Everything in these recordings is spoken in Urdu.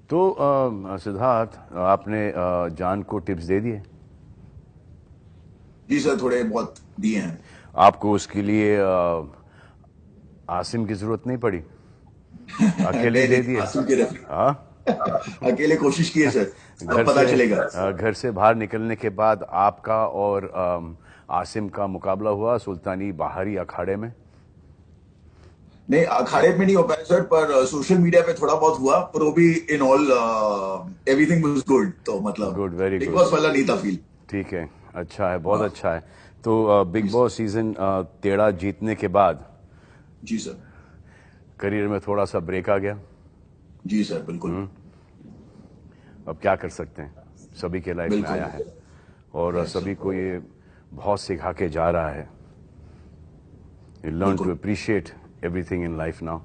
تو سدھارتھ آپ نے جان کو ٹپس دے دیے؟ جی سر تھوڑے بہت دیے ہیں. آپ کو اس کے لیے عاصم کی ضرورت نہیں پڑی؟ اکیلے دے دیے؟ عاصم کے ریفری ہاں، اکیلے کوشش کیے سر, اب پتا چلے گا. گھر سے باہر نکلنے کے بعد آپ کا اور عاصم کا مقابلہ ہوا سلطانی باہری اکھاڑے میں؟ نہیں اکھاڑے میں نہیں ہو پایا سر, پر سوشل میڈیا پہ تھوڑا بہت ہوا, پر وہ بھی ان آل ایوری تھنگ واز گڈ. تو مطلب گڈ، ویری بگ گڈ. باس والا نہیں تھا فیل. ٹھیک ہے، اچھا ہے، بہت اچھا ہے. تو بگ باس سیزن 13 جیتنے کے بعد جی سر. کریئر میں تھوڑا سا بریک آ گیا. جی سر بالکل. اب کیا کر سکتے ہیں، سبھی کے لائف میں بالکل آیا ہے اور سبھی کو یہ بہت سکھا کے جا رہا ہے. You learn to appreciate everything in life now.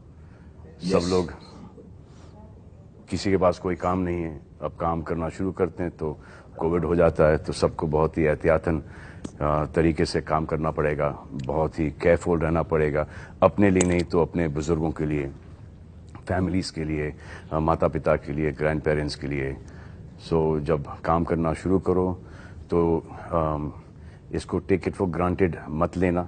سب لوگ، کسی کے پاس کوئی کام نہیں ہے، اب کام کرنا شروع کرتے ہیں تو کووڈ ہو جاتا ہے، تو سب کو بہت ہی احتیاطاً طریقے سے کام کرنا پڑے گا، بہت ہی کیئرفل رہنا پڑے گا، اپنے لیے نہیں تو اپنے بزرگوں کے لیے، فیملیز کے لیے، ماتا پتا کے لیے، گرینڈ پیرنٹس کے لیے. سو جب کام کرنا شروع کرو تو اس کو ٹیک اٹ فار گرانٹیڈ مت لینا.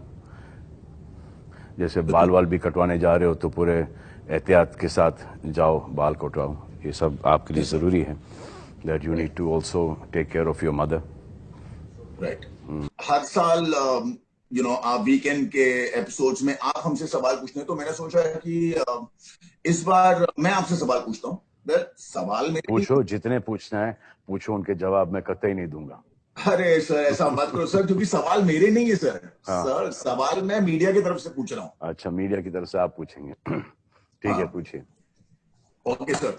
جیسے بال وال بھی کٹوانے جا رہے ہو تو پورے احتیاط کے ساتھ جاؤ، بال کٹواؤ. یہ سب آپ کے لیے ضروری ہے. That you need to also take care of your mother. Right. ہر سال آپ ویکینڈ کے ایپیسوڈز میں آپ ہم سے سوال پوچھتے ہیں, تو میں نے سوچا کہ اس بار میں آپ سے سوال پوچھتا ہوں. سوال میرے پوچھو، جتنے پوچھنا ہے پوچھو، ان کے جواب میں قطعی نہیں دوں گا. ارے سر ایسا مت کرو سر, کیونکہ سوال میرے نہیں ہے سر. سر سوال میں میڈیا کی طرف سے پوچھ رہا ہوں. اچھا، میڈیا کی طرف سے آپ پوچھیں گے؟ ٹھیک ہے، پوچھیے. Okay sir.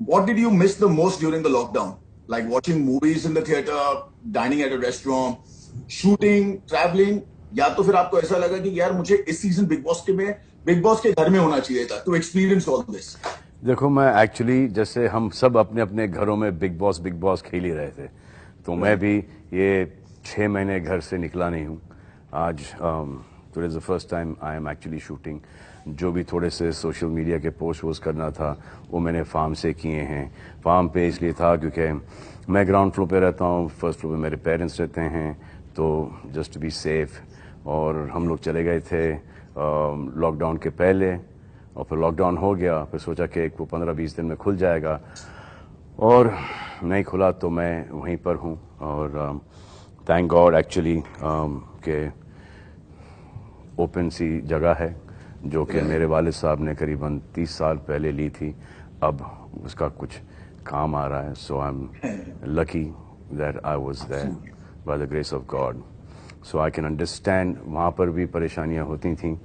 What did you miss the most during the lockdown? Like watching movies in the theatre, dining at a restaurant, shooting, travelling, یا تو پھر آپ کو ایسا لگا کہ یار مجھے اس سیزن بگ باس کے گھر میں ہونا چاہیے تھا ٹو ایکسپیرینس آل دس؟ دیکھو، میں ایکچولی جیسے ہم سب اپنے اپنے گھروں میں بگ باس کھیل ہی رہے تھے، تو میں بھی یہ 6 مہینے گھر سے نکلا نہیں ہوں. آج today is the first time I am actually shooting. جو بھی تھوڑے سے سوشل میڈیا کے پوسٹ کرنا تھا وہ میں نے فارم سے کیے ہیں. فارم پہ اس لیے تھا کیونکہ میں گراؤنڈ فلور پہ رہتا ہوں، فرسٹ فلور پہ میرے پیرنٹس رہتے ہیں، تو جسٹ بی سیف. اور ہم لوگ چلے گئے تھے لاک ڈاؤن کے پہلے، اور پھر لاک ڈاؤن ہو گیا. پھر سوچا کہ وہ 15-20 دن میں کھل جائے گا، اور نہیں کھلا تو میں وہیں پر ہوں. اور تھینک گاڈ ایکچولی کہ اوپن سی جگہ ہے جو کہ میرے والد صاحب نے قریباً 30 سال پہلے لی تھی، اب اس کا کچھ کام آ رہا ہے. So I am lucky that I was there by the grace of God. So I can understand. وہاں پر بھی پریشانیاں ہوتی تھیں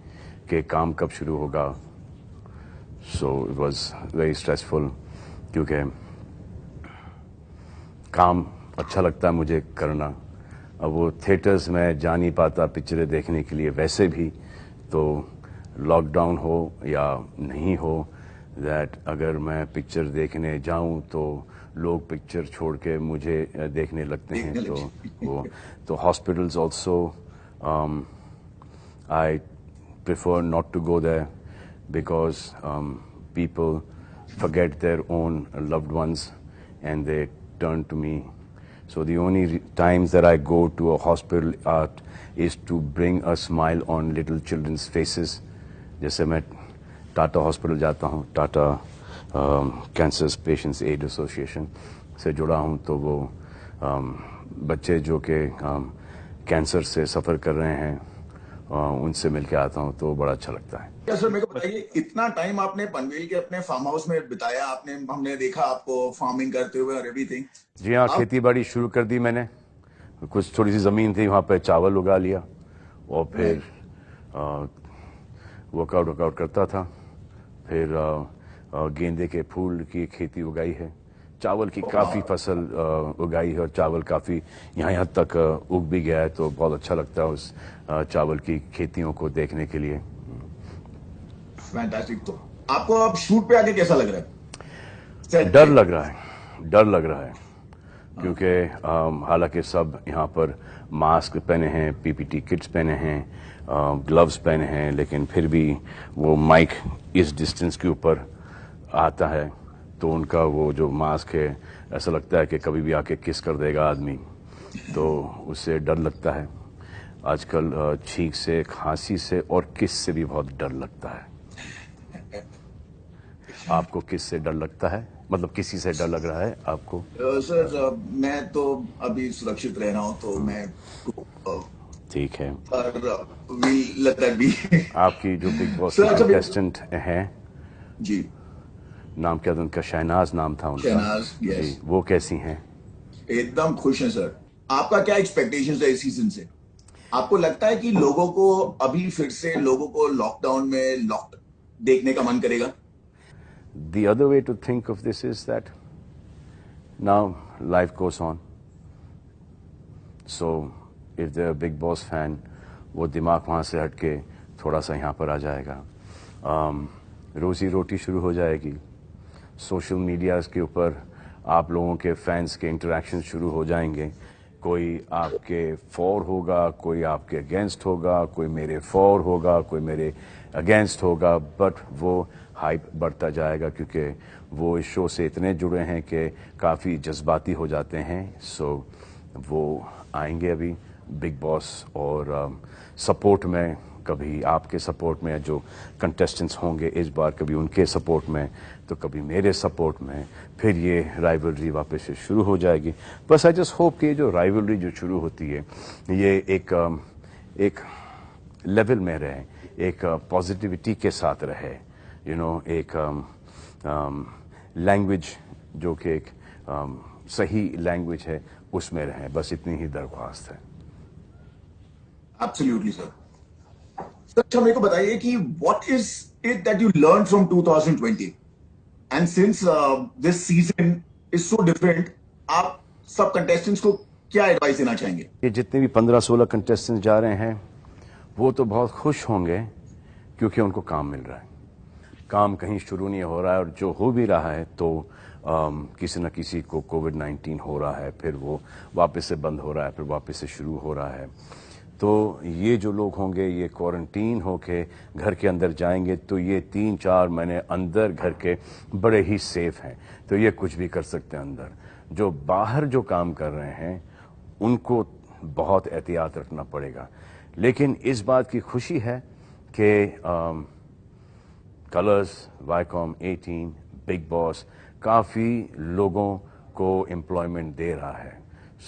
کہ کام کب شروع ہوگا. So it was very stressful, کیونکہ کام اچھا لگتا ہے مجھے کرنا. اب وہ تھیٹرز میں جا نہیں پاتا پکچریں دیکھنے کے لیے ویسے بھی، تو لاک ڈاؤن ہو یا نہیں ہو، دیٹ اگر میں پکچر دیکھنے جاؤں تو لوگ پکچر چھوڑ کے مجھے دیکھنے لگتے ہیں. تو hospitals also I prefer not to go there because people forget their own loved ones and they turn to me. So the only times that I go to a hospital is to bring a smile on little children's faces. جیسے میں ٹاٹا ہاسپٹل جاتا ہوں، Tata cancer patients aid association سے جڑا ہوں، تو وہ بچے جو کہ کینسر سے سفر کر رہے ہیں ان سے مل کے آتا ہوں، تو بڑا اچھا لگتا ہے. کیا سر میرے کو بتائیے، اتنا ٹائم آپ نے پنویل کے اپنے فارم ہاؤس میں بتایا، ہم نے دیکھا آپ کو فارمنگ کرتے ہوئے اور ایوری تھنگ. جی ہاں، کھیتی باڑی شروع کر دی میں نے. کچھ تھوڑی سی زمین تھی، وہاں پہ چاول اگا لیا، اور پھر ورک آؤٹ کرتا تھا. پھر گیندے کے پھول کی کھیتی اگائی ہے، چاول کی کافی فصل اگائی ہے، اور چاول کافی یہاں حد تک اگ بھی گیا ہے. تو بہت اچھا لگتا ہے اس چاول کی کھیتیوں کو دیکھنے کے لیے. فینٹاسٹک. تو آپ کو اب شوٹ پہ آ کے کیسا لگ رہا ہے؟ ڈر لگ رہا ہے کیونکہ حالانکہ سب یہاں پر ماسک پہنے ہیں، پی پی ٹی کٹس پہنے ہیں، گلوز پہنے ہیں، لیکن پھر بھی وہ مائک اس ڈسٹینس کے اوپر آتا ہے. تو ان کا وہ جو ماسک ہے ایسا لگتا ہے کہ کبھی بھی آ کے کس کر دے گا آدمی, تو اس سے ڈر لگتا ہے. آج کل چھینک سے, کھانسی سے اور کس سے بھی بہت ڈر لگتا ہے. آپ کو کس سے ڈر لگتا ہے, مطلب کسی سے ڈر لگ رہا ہے آپ کو؟ سر میں تو ابھی سرکشت رہ رہا ہوں, تو میں ٹھیک ہے. آپ کی جو بگ باس کی کنٹیسٹنٹ ہیں, جی نام کیا تھا ان کا؟ شہناز نام تھا ان کا. شہناز, جی, یس, وہ کیسی ہیں؟ ایک دم خوش ہیں سر. آپ کا کیا ایکسپیکٹیشن ہے اس سیزن سے؟ آپ کو لگتا ہے کہ لوگوں کو ابھی پھر سے لوگوں کو لاک ڈاؤن میں لاک دیکھنے کا من کرے گا؟ The other way to think of this is that now life goes on. So if they're a big boss fan, وہ دماغ وہاں سے ہٹ کے تھوڑا سا یہاں پر آ جائے گا. روزی روٹی شروع ہو جائے گی. سوشل میڈیاز کے اوپر آپ لوگوں کے فینس کے انٹریکشن شروع ہو جائیں گے. کوئی آپ کے فور ہوگا, کوئی آپ کے اگینسٹ ہوگا, کوئی میرے فور ہوگا, کوئی میرے اگینسٹ ہوگا, بٹ وہ ہائپ بڑھتا جائے گا کیونکہ وہ اس شو سے اتنے جڑے ہیں کہ کافی جذباتی ہو جاتے ہیں. سو وہ آئیں گے ابھی بگ باس, اور سپورٹ میں کبھی آپ کے سپورٹ میں, جو کنٹیسٹنٹس ہوں گے اس بار کبھی ان کے سپورٹ میں, تو کبھی میرے سپورٹ میں. پھر یہ رائیولری واپس سے شروع ہو جائے گی. بس آئی جسٹ ہوپ کہ یہ جو رائیولری جو شروع ہوتی ہے یہ ایک لیول میں رہے, ایک پازیٹیوٹی کے ساتھ رہے, ایک لینگویج جو کہ ایک صحیح لینگویج ہے اس میں رہیں. بس اتنی ہی درخواست ہے. ایبسلیوٹلی سر. سر اچھا میرے کو بتائیے کہ what is it that you learn from 2020 and since this season is so different, آپ سب کنٹیسٹنٹس کو کیا ایڈوائس دینا چاہیں گے؟ یہ جتنے بھی 15-16 کنٹیسٹنٹ جا رہے ہیں وہ تو بہت خوش ہوں گے کیونکہ ان کو کام مل رہا ہے. کام کہیں شروع نہیں ہو رہا ہے, اور جو ہو بھی رہا ہے تو کسی نہ کسی کو کووڈ-19 ہو رہا ہے, پھر وہ واپس سے بند ہو رہا ہے, پھر واپس سے شروع ہو رہا ہے. تو یہ جو لوگ ہوں گے یہ کوارنٹین ہو کے گھر کے اندر جائیں گے, تو یہ 3-4 مہینے اندر گھر کے بڑے ہی سیف ہیں, تو یہ کچھ بھی کر سکتے ہیں اندر. جو باہر جو کام کر رہے ہیں ان کو بہت احتیاط رکھنا پڑے گا. لیکن اس بات کی خوشی ہے کہ کلرز, وائیکام 18, بگ باس کافی لوگوں کو امپلائمنٹ دے رہا ہے.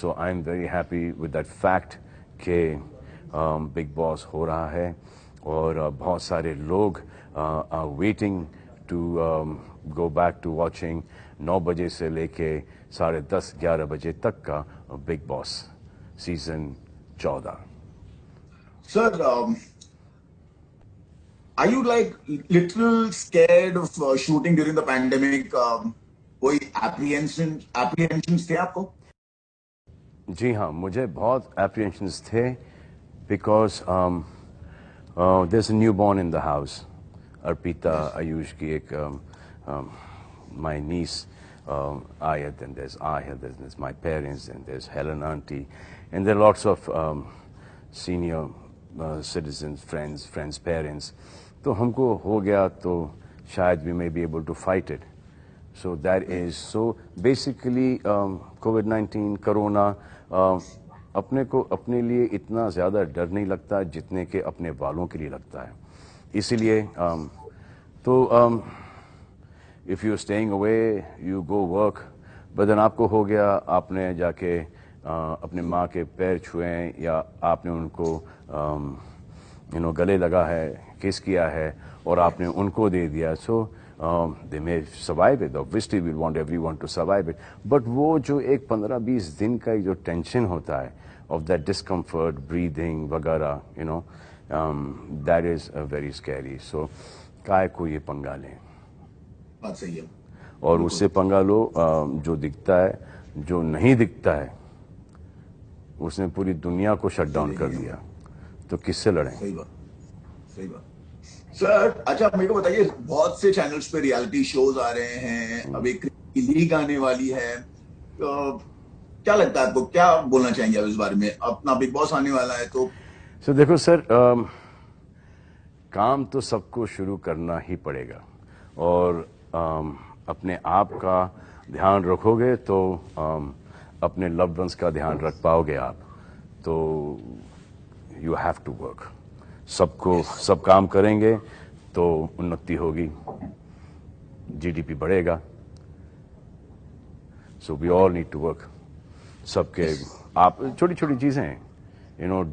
So I am very happy with that fact کہ بگ باس ہو رہا ہے, اور بہت سارے لوگ waiting to go back to watching 9 بجے سے لے کے 10:30-11 بجے تک کا Bigg Boss season 14. Sir are you like little scared of shooting during the pandemic? کوئی apprehensions تھے آپ کو؟ جی ہاں, مجھے بہت اپریہنشنز تھے because there's a new born in the house. Arpita AYUSH کی ایک my niece Ayat, and there's Ayat, there's my parents, and there's Helen auntie, and there are lots of senior citizens, friends, parents. تو ہم کو ہو گیا تو شاید we may be able to fight it. So that is, so basically COVID-19 corona اپنے کو اپنے لیے اتنا زیادہ ڈر نہیں لگتا جتنے کہ اپنے والوں کے لیے لگتا ہے. اسی لیے تو if you're staying away, you go work, but then آپ کو ہو گیا, آپ نے جا کے اپنے ماں کے پیر چھوئیں, یا آپ نے ان کو گلے لگا ہے, کس کیا ہے, اور آپ نے ان کو دے دیا. سو they may survive it. Obviously we'll want everyone to survive it. But وہ جو ایک 15-20 دن کا جو ٹینشن ہوتا ہے of that discomfort, breathing وغیرہ, that is very scary. So کائے کو یہ پنگا لیں, بات صحیح ہے. اور اس سے پنگا لو جو دکھتا ہے, جو نہیں دکھتا ہے اس نے پوری دنیا کو شٹ ڈاؤن کر دیا, تو کس سے لڑیں؟ صحیح بات. سر اچھا میرے کو بتائیے, بہت سے چینلز پہ ریالٹی شوز آ رہے ہیں, اب ایک لیگ آنے والی ہے, کیا لگتا ہے آپ کو, کیا بولنا چاہیں گے اب اس بارے میں؟ اپنا بگ باس آنے والا ہے تو دیکھو سر, کام تو سب کو شروع کرنا ہی پڑے گا, اور اپنے آپ کا دھیان رکھو گے تو اپنے لوڈ ونس کا دھیان رکھ پاؤ گے آپ. تو یو ہیو ٹو ورک. سب کام کریں گے تو انتی ہوگی, جی ڈی پی بڑھے گا. سو وی آل نیڈ ٹو ورک. سب کے آپ چھوٹی چھوٹی چیزیں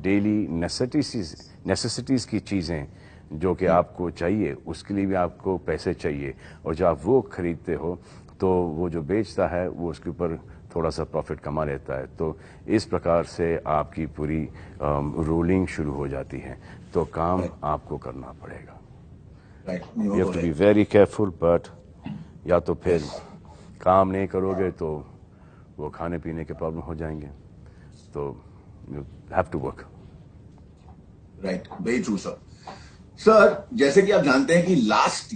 ڈیلی نیسیسٹیز کی چیزیں جو کہ آپ کو چاہیے, اس کے لیے بھی آپ کو پیسے چاہیے, اور جب آپ وہ خریدتے ہو تو وہ جو بیچتا ہے وہ اس کے اوپر تھوڑا سا پروفٹ کما لیتا ہے. تو اس پرکار سے آپ کی پوری رولنگ شروع ہو جاتی ہے. تو کام آپ کو کرنا پڑے گا. You have to be very careful. But یا تو پھر کام نہیں کرو گے تو وہ کھانے پینے کے پرابلم ہو جائیں گے. تو you have to work. Right, very true sir. Sir جیسے کہ آپ جانتے ہیں کہ last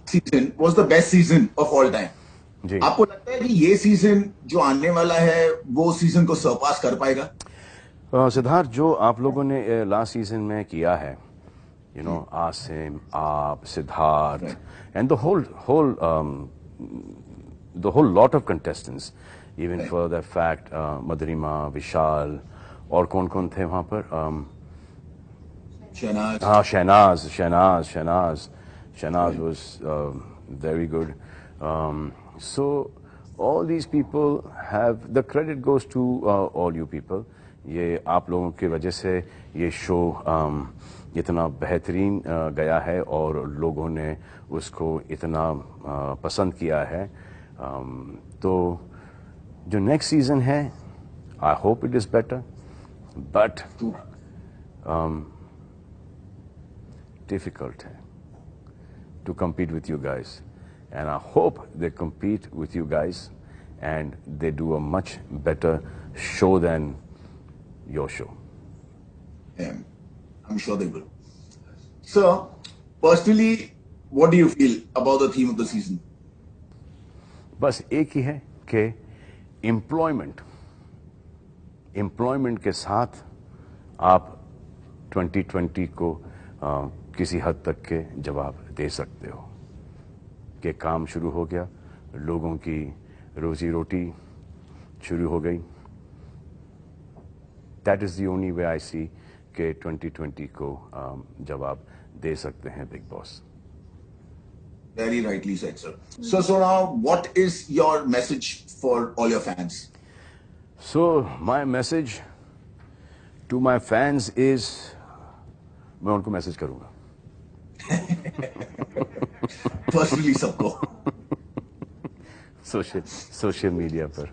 season was the best season of all time. جی, آپ کو لگتا ہے کہ یہ سیزن جو آنے والا ہے وہ سیزن کو سرپاس کر پائے گا؟ سدھارتھ, جو آپ لوگوں نے لاسٹ سیزن میں کیا ہے, آسم, آپ, Siddharth, and the whole lot of contestants, even for the fact مدھرما, وشال, اور کون تھے وہاں پر, Shahnaz was very good. So all these people have, the credit goes to all you people. یہ آپ لوگوں کی وجہ سے یہ شو اتنا بہترین گیا ہے اور لوگوں نے اس کو اتنا پسند کیا ہے. تو جو نیکسٹ سیزن ہے, I hope it is better, but difficult ہے to compete with you guys. And I hope they compete with you guys and they do a much better show than your show. I'm sure they will. Sir, personally, what do you feel about the theme of the season? بس ایک ہی ہے کہ امپلائمنٹ کے ساتھ آپ 2020 کو کسی حد تک کے جواب دے سکتے ہو کہ کام شروع ہو گیا, لوگوں کی روزی روٹی شروع ہو گئی. That is the only way آئی سی کہ 2020 کو جواب دے سکتے ہیں big boss. Very rightly said, sir. So now, what is your message for all your fans? So my message to my fans is, میں ان کو میسج کروں گا Personally, سب کو social media per.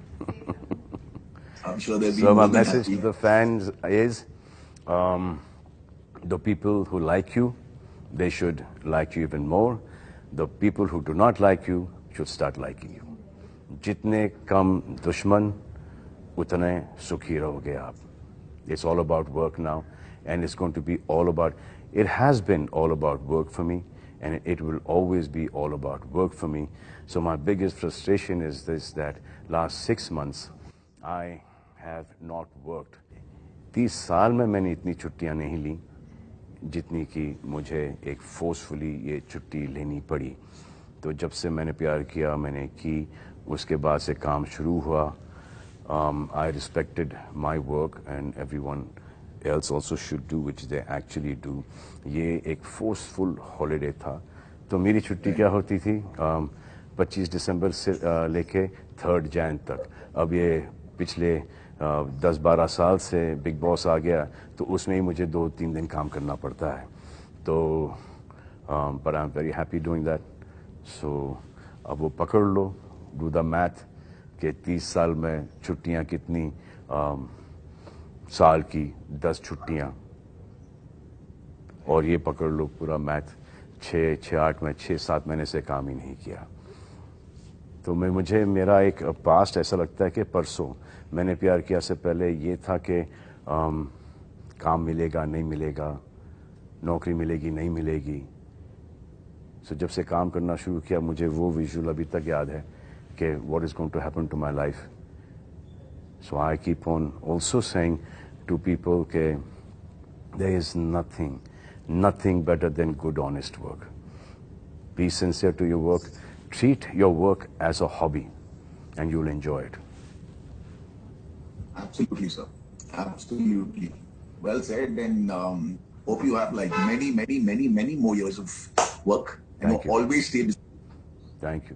I'm sure they'll be So my more than message happy. to the fans is, the people who like you, they should like you even more. The people who do not like you should start liking you. جتنے کم دشمن اتنے سکھی رہو گے آپ. It's all about work now, and it's going to be all about, it has been all about work for me, and it will always be all about work for me. So my biggest frustration is this, that last 6 months I have not worked. 30 سال میں نے اتنی چھٹیاں نہیں لی جتنی کہ مجھے ایک فورسفلی یہ چھٹی لینی پڑی. تو جب سے میں نے پیار کیا, میں نے کی, اس کے بعد سے کام شروع ہوا. I respected my work and everyone else also should do which they actually do. یہ ایک فورسفل ہالیڈے تھا. تو میری چھٹی کیا ہوتی تھی, 25 دسمبر سے لے کے 3 جان تک. اب یہ پچھلے 10-12 سال سے بگ باس آ گیا تو اس میں ہی مجھے 2-3 دن کام کرنا پڑتا ہے. تو but I'm very happy doing that. So اب وہ پکڑ لو, do the math کہ 30 سال میں چھٹیاں کتنی, سال کی 10 چھٹیاں, اور یہ پکڑ لو پورا میتھ 6-8 میں 6-7 مہینے سے کام ہی نہیں کیا. تو مجھے میرا ایک پاسٹ ایسا لگتا ہے کہ پرسوں میں نے پیار کیا سے پہلے یہ تھا کہ کام ملے گا نہیں ملے گا, نوکری ملے گی نہیں ملے گی. سو جب سے کام کرنا شروع کیا مجھے وہ ویژول ابھی تک یاد ہے کہ what is going to happen to my life. So I keep on also saying to people کہ there is nothing better than good honest work. Be sincere to your work, treat your work as a hobby and you'll enjoy it. Absolutely, sir. Absolutely. Well said. And hope you have like many more years of work and Thank you. always stay. Thank you.